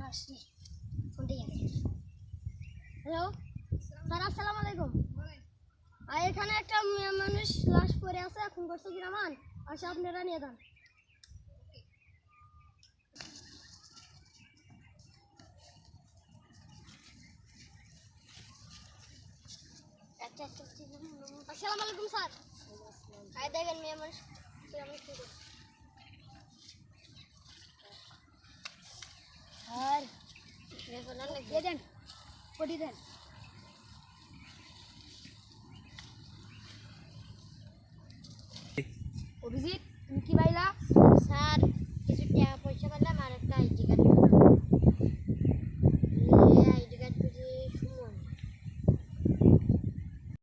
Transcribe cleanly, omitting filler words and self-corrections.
আসছি ফোনটি hello sir আসসালামু আলাইকুম। আর এখানে একটা মেয়ে মানুষ লাশ পড়ে আছে, এখন করছে গ্রামান আসে আপনারা নিয়ে যান। আসসালামু আলাইকুম স্যার। আয় দেখেন মেয়ে মানুষ আর দিয়ে দেন, পটি দেন। অভিজিৎ